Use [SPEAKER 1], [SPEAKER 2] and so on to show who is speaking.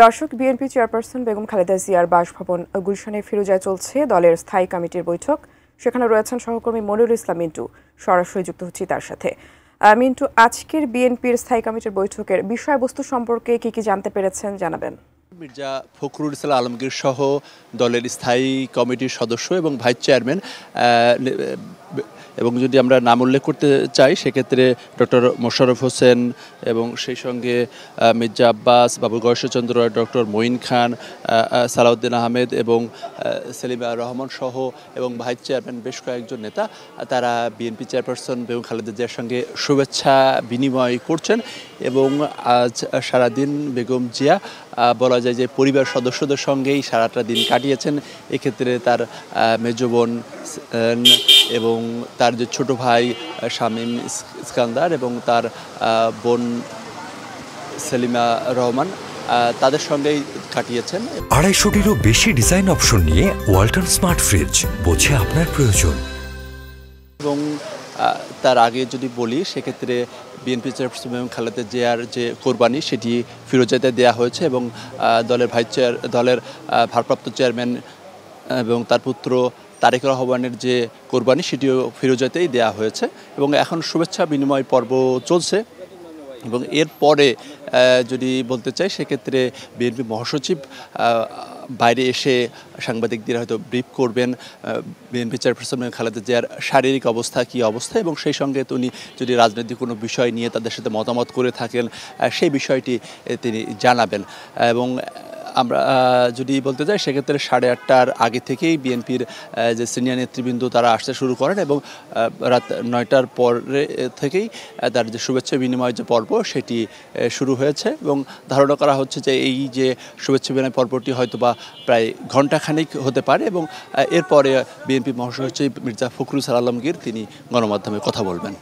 [SPEAKER 1] দর্শক, BNP chairperson Begum Khaleda জিয়ার বাসভবন গুলশানে ফিরোজায় চলছে দলের স্থায়ী কমিটির বৈঠক। সেখানে রয়েছেন সহকর্মী মনিরুল ইসলাম মিন্টু। সরাসরি যুক্ত হচ্ছি তার সাথে। মিন্টু, আজকের বিএনপির স্থায়ী কমিটির বৈঠকের বিষয়বস্তু সম্পর্কে কি জানতে পেরেছেন জানাবেন।
[SPEAKER 2] মির্জা ফখরুল ইসলাম আলমগীর সহ দলের স্থায়ী কমিটির সদস্য এবং ভাইস চেয়ারম্যান এবং যদি আমরা নাম উল্লেখ করতে চাই সেক্ষেত্রে ডক্টর মোশাররফ হোসেন এবং সেই সঙ্গে মির্জা আব্বাস, বাবু গয়েশ্বরচন্দ্র, ডক্টর মঈন খান, সালাউদ্দিন আহমেদ এবং সেলিমা রহমান সহ এবং ভাইস চেয়ারম্যান বেশ কয়েকজন নেতা তারা বিএনপি চেয়ারপারসন বেগম খালেদা জিয়ার সঙ্গে শুভেচ্ছা বিনিময় করছেন। এবং আজ সারাদিন বেগম জিয়া বলা যায় যে পরিবার সদস্যদের সঙ্গেই সারাটা দিন কাটিয়েছেন। এক্ষেত্রে তার মেজ বোন এবং তার যে ছোট ভাই শামীম ইস্কান্দার এবং তার বোন সেলিমা রহমান তাদের সঙ্গেই কাটিয়েছেন।
[SPEAKER 3] 250-টিরও বেশি ডিজাইন অপশন নিয়ে ওয়ালটন স্মার্ট ফ্রিজ, বোঝে আপনার প্রয়োজন। এবং
[SPEAKER 2] তার আগে যদি বলি সেক্ষেত্রে বিএনপি চেয়ারপারসন বেগম খালেদা জিয়ার যে কোরবানি সেটি ফিরোজাতে দেওয়া হয়েছে এবং দলের ভারপ্রাপ্ত চেয়ারম্যান এবং তার পুত্র তারেক রহমানের যে কোরবানি সেটিও ফিরোজাতেই দেওয়া হয়েছে এবং এখন শুভেচ্ছা বিনিময় পর্ব চলছে। এবং এরপরে যদি বলতে চাই সেক্ষেত্রে বিএনপি মহাসচিব বাইরে এসে সাংবাদিকদের হয়তো ব্রিফ করবেন বিএনপি চেয়ারপারসন খালেদা জিয়ার শারীরিক অবস্থা কী অবস্থা, এবং সেই সঙ্গে উনি যদি রাজনৈতিক কোনো বিষয় নিয়ে তাদের সাথে মতামত করে থাকেন সেই বিষয়টি তিনি জানাবেন। এবং আমরা যদি বলতে চাই সেক্ষেত্রে 8:30টার আগে থেকেই বিএনপির যে সিনিয়র নেতৃবৃন্দ তারা আসতে শুরু করেন এবং রাত 9টার পরে থেকেই তার যে শুভেচ্ছা বিনিময় যে পর্ব সেটি শুরু হয়েছে এবং ধারণা করা হচ্ছে যে এই যে শুভেচ্ছা বিনিময় পর্বটি হয়তো বা প্রায় ঘণ্টাখানিক হতে পারে এবং এরপরে বিএনপি মহাসচিব মির্জা ফখরুল ইসলাম আলমগীর তিনি গণমাধ্যমে কথা বলবেন।